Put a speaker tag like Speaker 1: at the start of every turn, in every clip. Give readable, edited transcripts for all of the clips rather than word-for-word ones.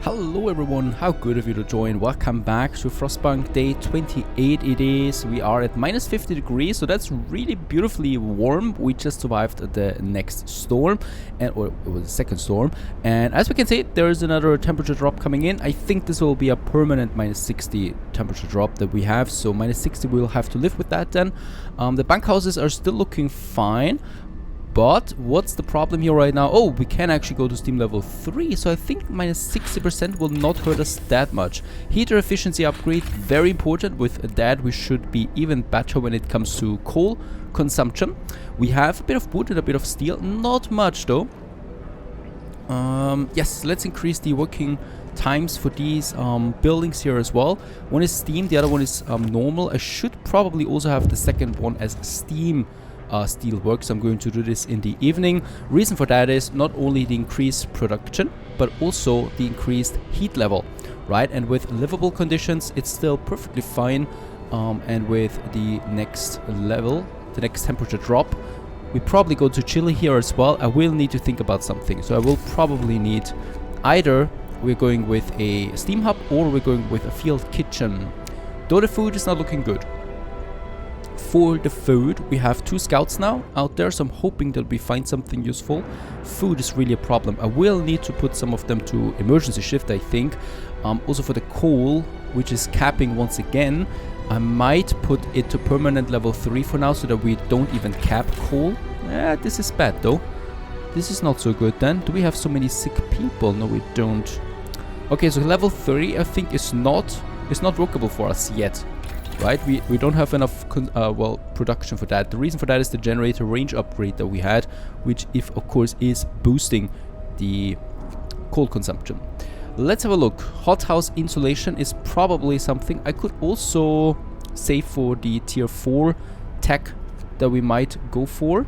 Speaker 1: Hello everyone, how good of you to join. Welcome back to Frostpunk day 28 it is. We are at minus 50 degrees, so that's really beautifully warm. We just survived the next storm, or it was the second storm. And as we can see, there is another temperature drop coming in. I think this will be a permanent minus 60 temperature drop that we have. So minus 60, we'll have to live with that then. The bunkhouses are still looking fine. But what's the problem here right now? Oh, we can actually go to steam level 3, so I think minus 60% will not hurt us that much. Heater efficiency upgrade, very important. With that, we should be even better when it comes to coal consumption. We have a bit of wood and a bit of steel, not much though. Yes, let's increase the working times for these buildings here as well. One is steam, the other one is normal. I should probably also have the second one as steam steel works. I'm going to do this in the evening. Reason for that is not only the increased production, but also the increased heat level, right? And with livable conditions, it's still perfectly fine. And with the next level, the next temperature drop, we probably go to chilly here as well. I will need to think about something. So I will probably need either we're going with a steam hub or we're going with a field kitchen. Though the food is not looking good. For the food, we have 2 scouts now out there, so I'm hoping that we find something useful. Food is really a problem. I will need to put some of them to emergency shift, I think. Also for the coal, which is capping once again, I might put it to permanent level 3 for now so that we don't even cap coal. This is bad though. This is not so good then. Do we have so many sick people? No, we don't. Okay, so level 3 I think is not workable for us yet. Right, we don't have enough production for that. The reason for that is the generator range upgrade that we had, which of course is boosting the coal consumption. Let's have a look. Hothouse insulation is probably something I could also save for the tier 4 tech that we might go for.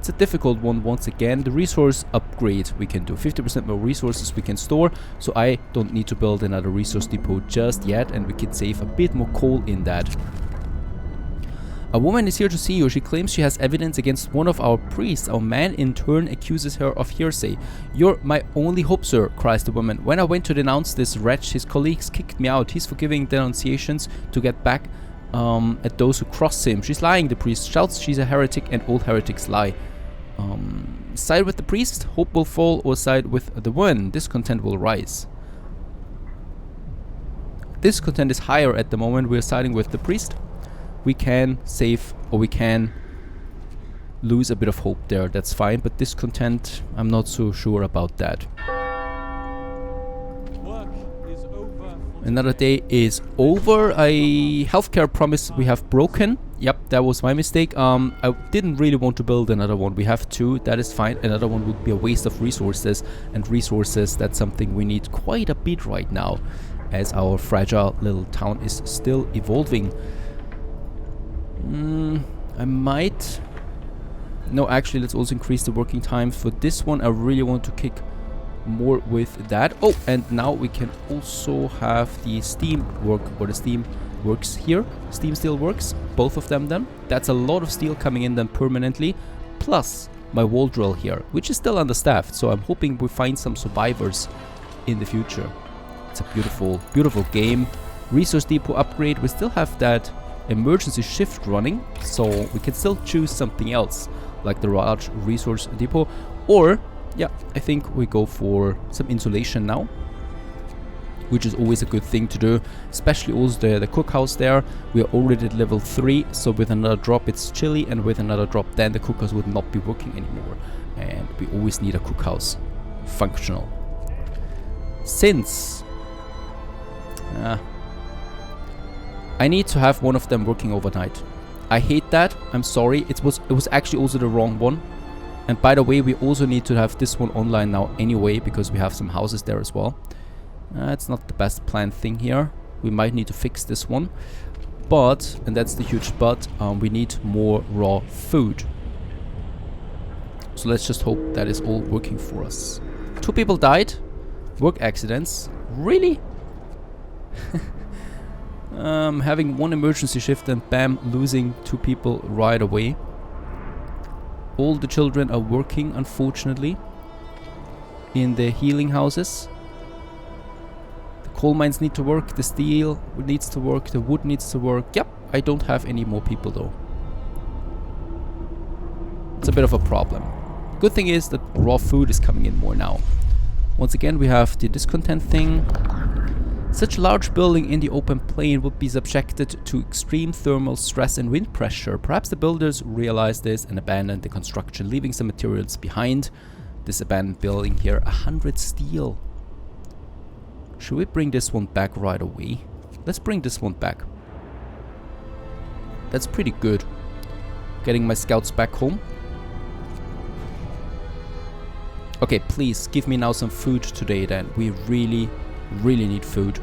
Speaker 1: It's a difficult one once again. The resource upgrade we can do. 50% more resources we can store, so I don't need to build another resource depot just yet, and we can save a bit more coal in that. A woman is here to see you. She claims she has evidence against one of our priests. Our man in turn accuses her of hearsay. "You're my only hope, sir," cries the woman. "When I went to denounce this wretch, his colleagues kicked me out. He's forgiving denunciations to get back at those who cross him." She's lying, the priest shouts. She's a heretic and all heretics lie. Side with the priest, hope will fall, or side with the woman, discontent will rise. Discontent is higher at the moment. We're siding with the priest. We can save, or we can lose a bit of hope there, that's fine, but discontent, I'm not so sure about that. Another day is over. A healthcare promise we have broken. Yep, that was my mistake. I didn't really want to build another one. We have 2, that is fine. Another one would be a waste of resources, and resources, that's something we need quite a bit right now, as our fragile little town is still evolving. I might... No, actually, let's also increase the working time. For this one, I really want to kick more with that. Oh, and now we can also have the steam work, or the steam works here. Steam steel works, both of them then. That's a lot of steel coming in then permanently, plus my wall drill here, which is still understaffed, so I'm hoping we find some survivors in the future. It's a beautiful, beautiful game. Resource depot upgrade, we still have that emergency shift running, so we can still choose something else, like the large resource depot, or yeah, I think we go for some insulation now, which is always a good thing to do, especially also the cookhouse there. We are already at level 3, so with another drop it's chilly, and with another drop then the cookhouse would not be working anymore, and we always need a cookhouse functional. Since I need to have one of them working overnight. I hate that, I'm sorry, it was actually also the wrong one. And by the way, we also need to have this one online now anyway, because we have some houses there as well. It's not the best planned thing here. We might need to fix this one. But, and that's the huge but, we need more raw food. So let's just hope that is all working for us. 2 people died. Work accidents. Really? Having 1 emergency shift and bam, losing 2 people right away. All the children are working, unfortunately, in the healing houses. Coal mines need to work, the steel needs to work, the wood needs to work. Yep, I don't have any more people though. It's a bit of a problem. Good thing is that raw food is coming in more now. Once again, we have the discontent thing. Such a large building in the open plain would be subjected to extreme thermal stress and wind pressure. Perhaps the builders realized this and abandoned the construction, leaving some materials behind. This abandoned building here, 100 steel. Should we bring this one back right away? Let's bring this one back. That's pretty good. Getting my scouts back home. Okay, please give me now some food today then. We really need food.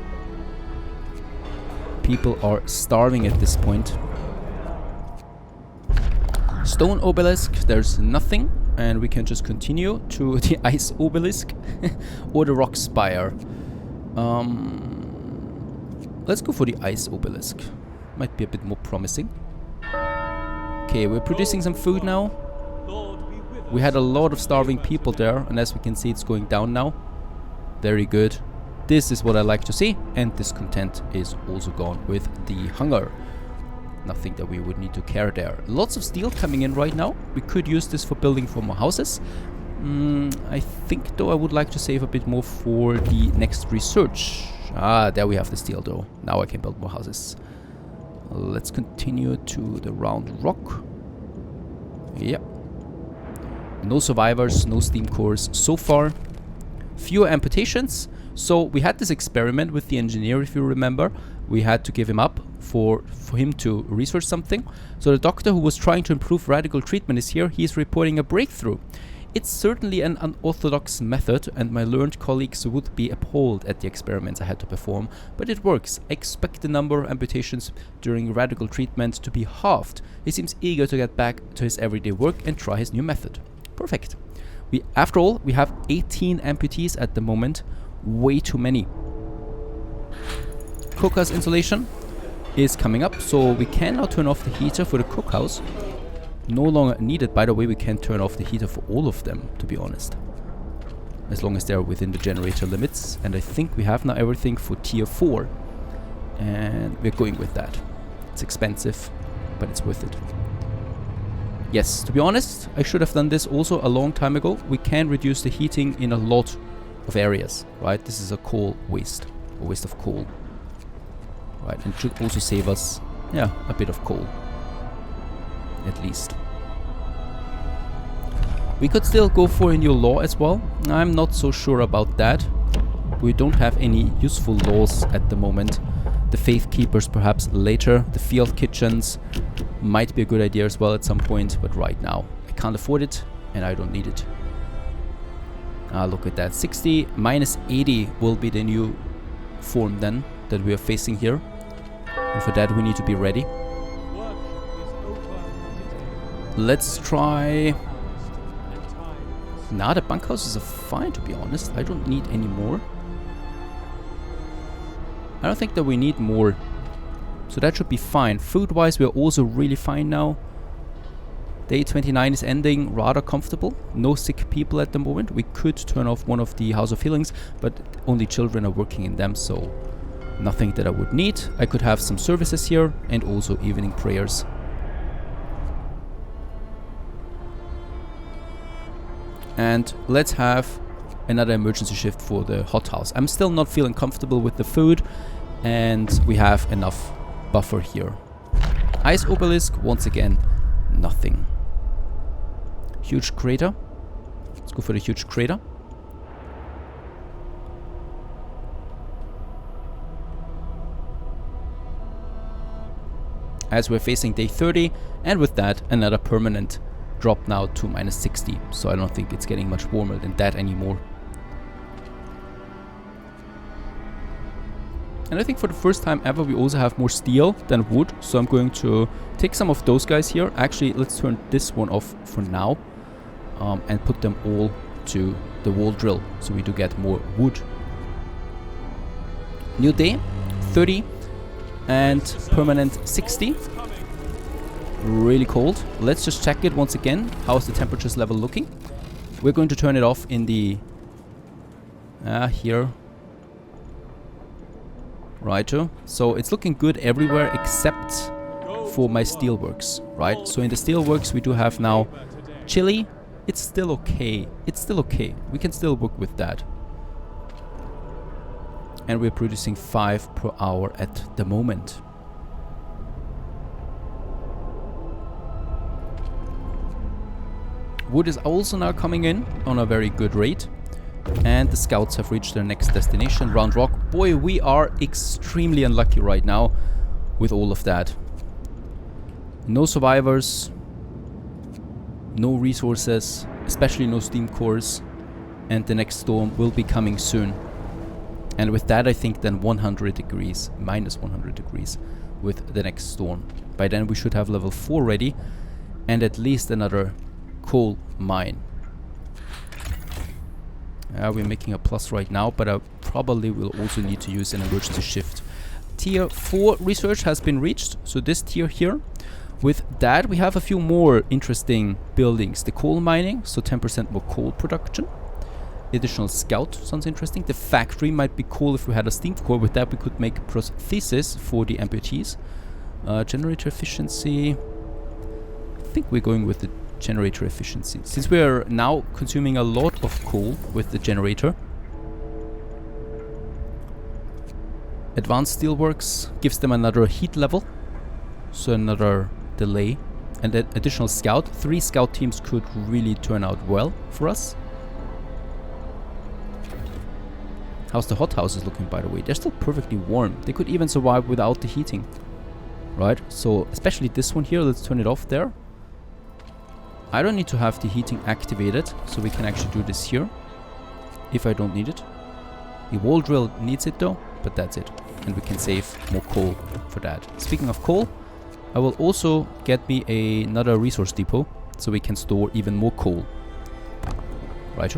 Speaker 1: People are starving at this point. Stone obelisk, there's nothing. And we can just continue to the ice obelisk or the rock spire. Let's go for the ice obelisk. Might be a bit more promising. Okay, we're producing some food now. We had a lot of starving people there, and as we can see, it's going down now. Very good. This is what I like to see, and discontent is also gone with the hunger. Nothing that we would need to care there. Lots of steel coming in right now. We could use this for building for more houses. I think though I would like to save a bit more for the next research. Ah, there we have the steel though. Now I can build more houses. Let's continue to the round rock. Yep. No survivors, no steam cores so far. Fewer amputations. So we had this experiment with the engineer, if you remember. We had to give him up for him to research something. So the doctor who was trying to improve radical treatment is here. He is reporting a breakthrough. It's certainly an unorthodox method, and my learned colleagues would be appalled at the experiments I had to perform, but it works. I expect the number of amputations during radical treatment to be halved. He seems eager to get back to his everyday work and try his new method. Perfect. After all, we have 18 amputees at the moment. Way too many. Cookhouse insulation is coming up, so we can now turn off the heater for the cookhouse. No longer needed. By the way, we can turn off the heater for all of them, to be honest. As long as they're within the generator limits. And I think we have now everything for tier 4. And we're going with that. It's expensive, but it's worth it. Yes, to be honest, I should have done this also a long time ago. We can reduce the heating in a lot of areas, right? This is a coal waste. A waste of coal. Right, and should also save us, yeah, a bit of coal. At least. We could still go for a new law as well. I'm not so sure about that. We don't have any useful laws at the moment. The faith keepers perhaps later. The field kitchens might be a good idea as well at some point, but right now I can't afford it and I don't need it. Look at that. 60 minus 80 will be the new form then that we are facing here. And for that we need to be ready. Let's try... Nah, the bunkhouses are fine, to be honest. I don't need any more. I don't think that we need more. So that should be fine. Food-wise, we're also really fine now. Day 29 is ending rather comfortable. No sick people at the moment. We could turn off one of the House of Healings, but only children are working in them, so nothing that I would need. I could have some services here and also evening prayers. And let's have another emergency shift for the hothouse. I'm still not feeling comfortable with the food, and we have enough buffer here. Ice obelisk, once again, nothing. Huge crater. Let's go for the huge crater. As we're facing day 30, and with that, another permanent drop now to minus 60, so I don't think it's getting much warmer than that anymore. And I think for the first time ever we also have more steel than wood, so I'm going to take some of those guys here. Actually, let's turn this one off for now and put them all to the wall drill, so we do get more wood. New day, 30 and permanent 60. Really cold. Let's just check it once again. How's the temperatures level looking? We're going to turn it off in the here. Righto. So it's looking good everywhere except for my steelworks, right? So in the steelworks we do have now Chile. It's still okay. It's still okay. We can still work with that. And we're producing 5 per hour at the moment. Wood is also now coming in on a very good rate. And the scouts have reached their next destination, Round Rock. Boy, we are extremely unlucky right now with all of that. No survivors, no resources, especially no steam cores, and the next storm will be coming soon. And with that I think then 100 degrees, minus 100 degrees with the next storm. By then we should have level 4 ready and at least another coal mine. We're making a plus right now, but I probably will also need to use an emergency shift. Tier 4 research has been reached, so this tier here. With that we have a few more interesting buildings. The coal mining, so 10% more coal production. Additional scout sounds interesting. The factory might be cool if we had a steam core. With that we could make prosthesis for the amputees. Generator efficiency. I think we're going with the generator efficiency, since we are now consuming a lot of coal with the generator. Advanced steelworks gives them another heat level, so another delay, and an additional scout. 3 scout teams could really turn out well for us. How's the hothouses looking, by the way? They're still perfectly warm. They could even survive without the heating, right? So especially this one here, let's turn it off there. I don't need to have the heating activated, so we can actually do this here if I don't need it. The wall drill needs it though, but that's it. And we can save more coal for that. Speaking of coal, I will also get me another resource depot so we can store even more coal. Right.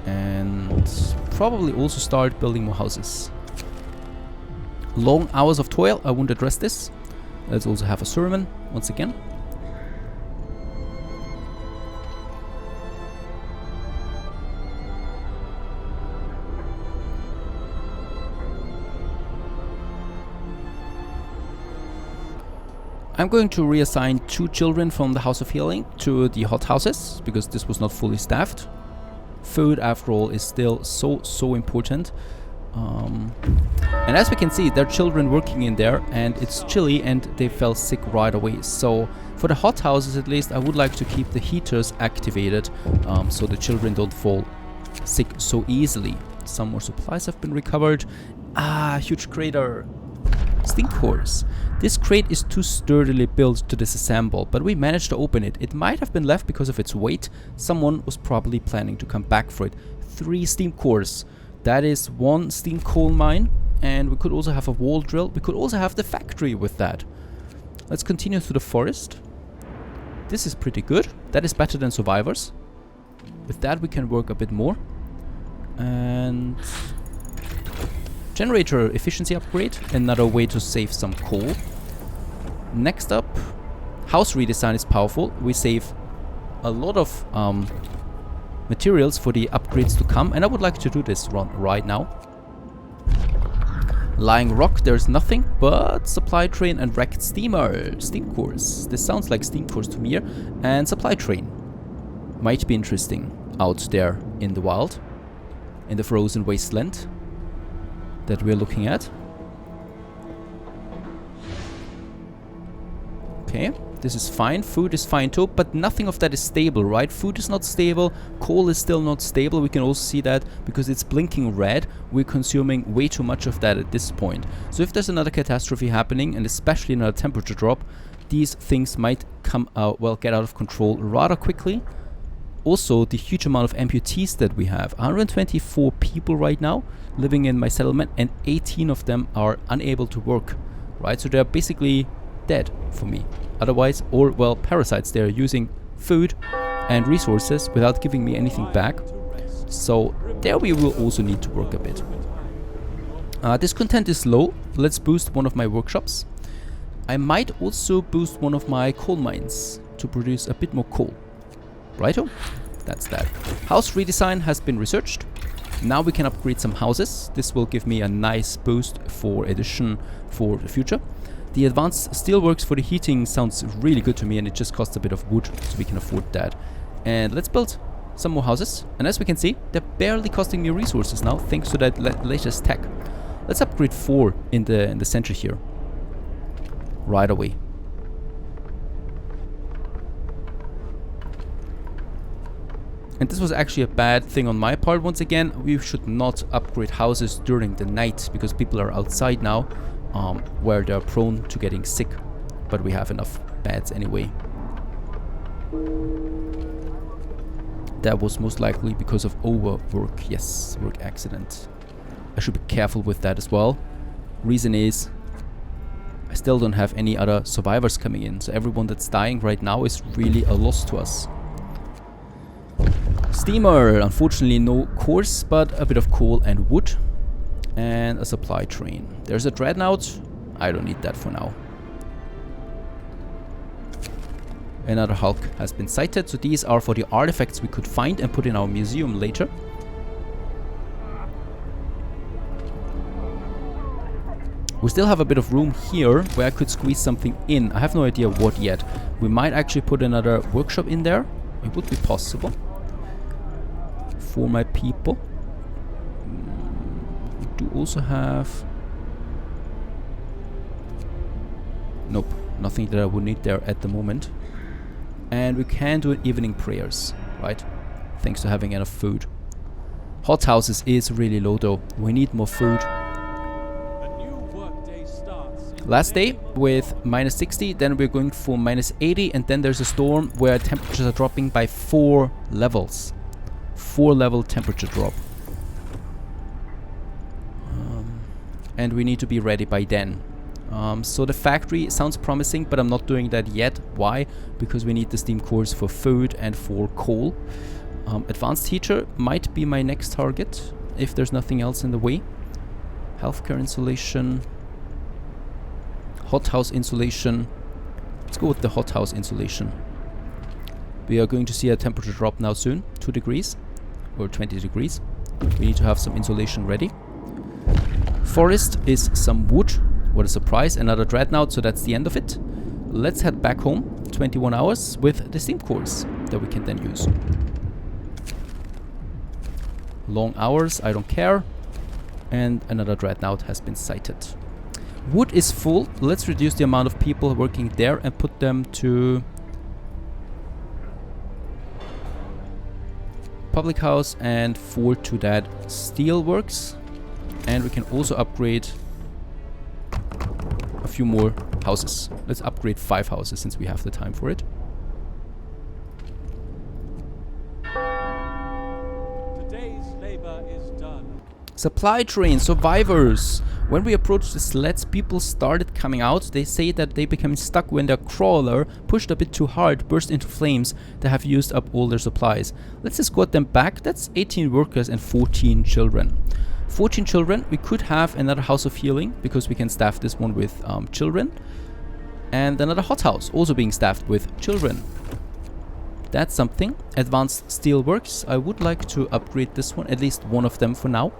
Speaker 1: And probably also start building more houses. Long hours of toil, I won't address this. Let's also have a sermon once again. I'm going to reassign 2 children from the House of Healing to the hothouses, because this was not fully staffed. Food, after all, is still so important. And as we can see, there are children working in there, and it's chilly, and they fell sick right away. So for the hothouses at least, I would like to keep the heaters activated, so the children don't fall sick so easily. Some more supplies have been recovered. Huge crater. Steam cores. This crate is too sturdily built to disassemble, but we managed to open it. It might have been left because of its weight. Someone was probably planning to come back for it. 3 steam cores. That is 1 steam coal mine, and we could also have a wall drill. We could also have the factory with that. Let's continue through the forest. This is pretty good. That is better than survivors. With that we can work a bit more. And generator efficiency upgrade, another way to save some coal. Next up, house redesign is powerful. We save a lot of materials for the upgrades to come, and I would like to do this right now. Lying rock, there's nothing but supply train and wrecked steamer. Steam cores. This sounds like steam cores to me here. And supply train. Might be interesting out there in the wild, in the frozen wasteland that we're looking at. Okay, this is fine. Food is fine too, but nothing of that is stable, right? Food is not stable. Coal is still not stable. We can also see that because it's blinking red, we're consuming way too much of that at this point. So if there's another catastrophe happening, and especially another temperature drop, these things might come out, well, get out of control rather quickly. Also, the huge amount of amputees that we have. 124 people right now living in my settlement, and 18 of them are unable to work, right? So they're basically dead for me. Otherwise, or, well, parasites. They're using food and resources without giving me anything back. So there we will also need to work a bit. Discontent is low. Let's boost one of my workshops. I might also boost one of my coal mines to produce a bit more coal. Righto? That's that. House redesign has been researched. Now we can upgrade some houses. This will give me a nice boost for addition for the future. The advanced steelworks for the heating sounds really good to me, and it just costs a bit of wood, so we can afford that. And let's build some more houses. And as we can see, they're barely costing me resources now, thanks to that latest tech. Let's upgrade 4 in the center here. Right away. And this was actually a bad thing on my part. Once again, we should not upgrade houses during the night, because people are outside now, where they're prone to getting sick. But we have enough beds anyway. That was most likely because of overwork. Yes, work accident. I should be careful with that as well. Reason is, I still don't have any other survivors coming in. So everyone that's dying right now is really a loss to us. Steamer, unfortunately no course, but a bit of coal and wood. And a supply train. There's a dreadnought. I don't need that for now. Another Hulk has been sighted. So these are for the artifacts we could find and put in our museum later. We still have a bit of room here where I could squeeze something in. I have no idea what yet. We might actually put another workshop in there. It would be possible. For my people. We do also have... Nope, nothing that I would need there at the moment. And we can do evening prayers, right? Thanks to having enough food. Hot houses is really low though. We need more food. Last day with minus 60, then we're going for minus 80, and then there's a storm where temperatures are dropping by 4 levels. 4 level temperature drop. And we need to be ready by then. So the factory sounds promising, but I'm not doing that yet. Why? Because we need the steam cores for food and for coal. Advanced heater might be my next target, if there's nothing else in the way. Healthcare insulation. Hothouse insulation. Let's go with the hothouse insulation. We are going to see a temperature drop now soon. 2 degrees. Or 20 degrees. We need to have some insulation ready. Forest is some wood. What a surprise. Another dreadnought, so that's the end of it. Let's head back home. 21 hours with the steam cores that we can then use. Long hours, I don't care. And another dreadnought has been sighted. Wood is full. Let's reduce the amount of people working there and put them to public house and 4 to that steelworks. And we can also upgrade a few more houses. Let's upgrade 5 houses since we have the time for it.
Speaker 2: Today's labor is done.
Speaker 1: Supply train survivors. When we approached the sleds, people started coming out. They say that they became stuck when their crawler, pushed a bit too hard, burst into flames. They have used up all their supplies. Let's escort them back. That's 18 workers and 14 children. 14 children. We could have another house of healing because we can staff this one with children. And another hothouse also being staffed with children. That's something. Advanced steelworks. I would like to upgrade this one, at least one of them for now,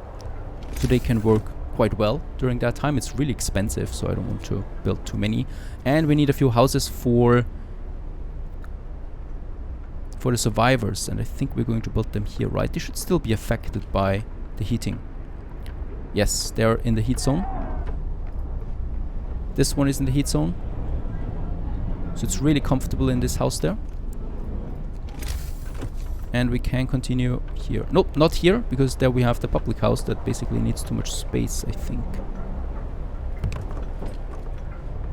Speaker 1: so they can work quite well during that time. It's really expensive, so I don't want to build too many. And we need a few houses for the survivors, and I think we're going to build them here, right? They should still be affected by the heating. Yes, they're in the heat zone. This one is in the heat zone, so it's really comfortable in this house there. And we can continue here. Nope, not here, because there we have the public house that basically needs too much space, I think.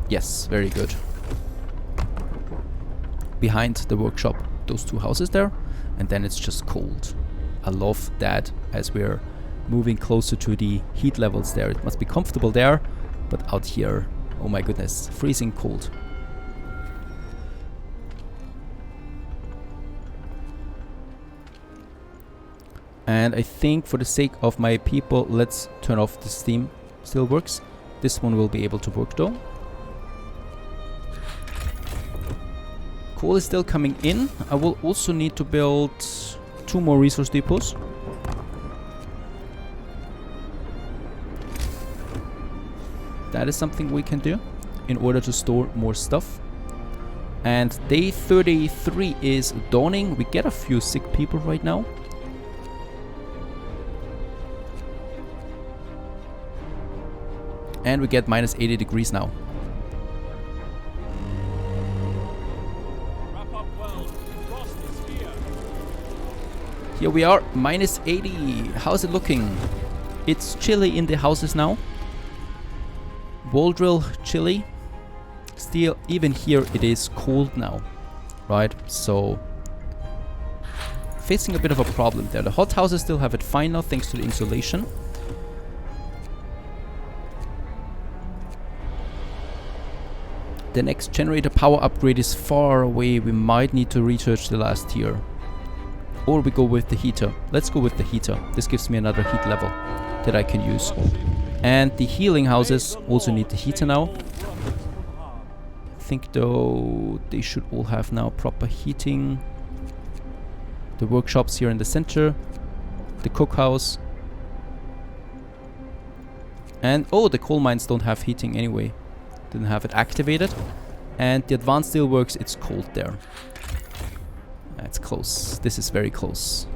Speaker 1: Yes, very good. Behind the workshop, those 2 houses there, and then it's just cold. I love that as we're moving closer to the heat levels there. It must be comfortable there, but out here, oh my goodness, freezing cold. And I think for the sake of my people, let's turn off the steam steelworks. This one will be able to work though. Coal is still coming in. I will also need to build 2 more resource depots. That is something we can do in order to store more stuff. And day 33 is dawning. We get a few sick people right now. And we get minus 80 degrees now.
Speaker 2: Wrap up well. Frost is here.
Speaker 1: Here we are, minus 80. How's it looking? It's chilly in the houses now. Wall drill chilly. Still, even here it is cold now, right? So, facing a bit of a problem there. The hot houses still have it fine now thanks to the insulation. The next generator power upgrade is far away. We might need to research the last tier. Or we go with the heater. Let's go with the heater. This gives me another heat level that I can use. And the healing houses also need the heater now. I think though they should all have now proper heating. The workshops here in the center. The cookhouse. And oh, the coal mines don't have heating anyway. Didn't have it activated. And the advanced steelworks, it's cold there. It's close. This is very close.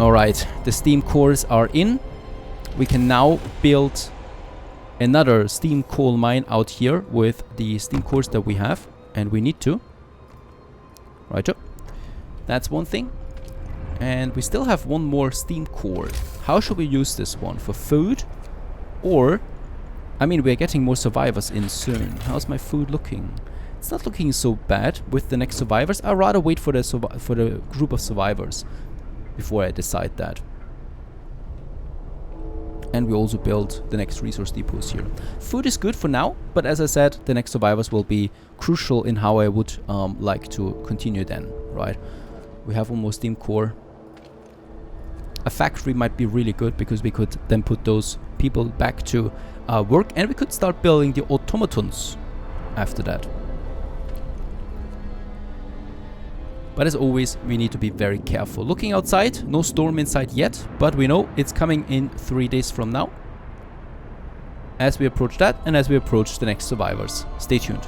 Speaker 1: Alright, the steam cores are in. We can now build another steam coal mine out here with the steam cores that we have. And we need to. Right up. That's one thing. And we still have one more steam core. How should we use this one? For food? Or, I mean, we're getting more survivors in soon. How's my food looking? It's not looking so bad with the next survivors. I'd rather wait for the group of survivors before I decide that. And we also build the next resource depots here. Food is good for now, but as I said, the next survivors will be crucial in how I would like to continue then, right? We have one more steam core. A factory might be really good because we could then put those people back to work, and we could start building the automatons after that. But as always, we need to be very careful. Looking outside, no storm inside yet, but we know it's coming in 3 days from now. As we approach that and as we approach the next survivors. Stay tuned.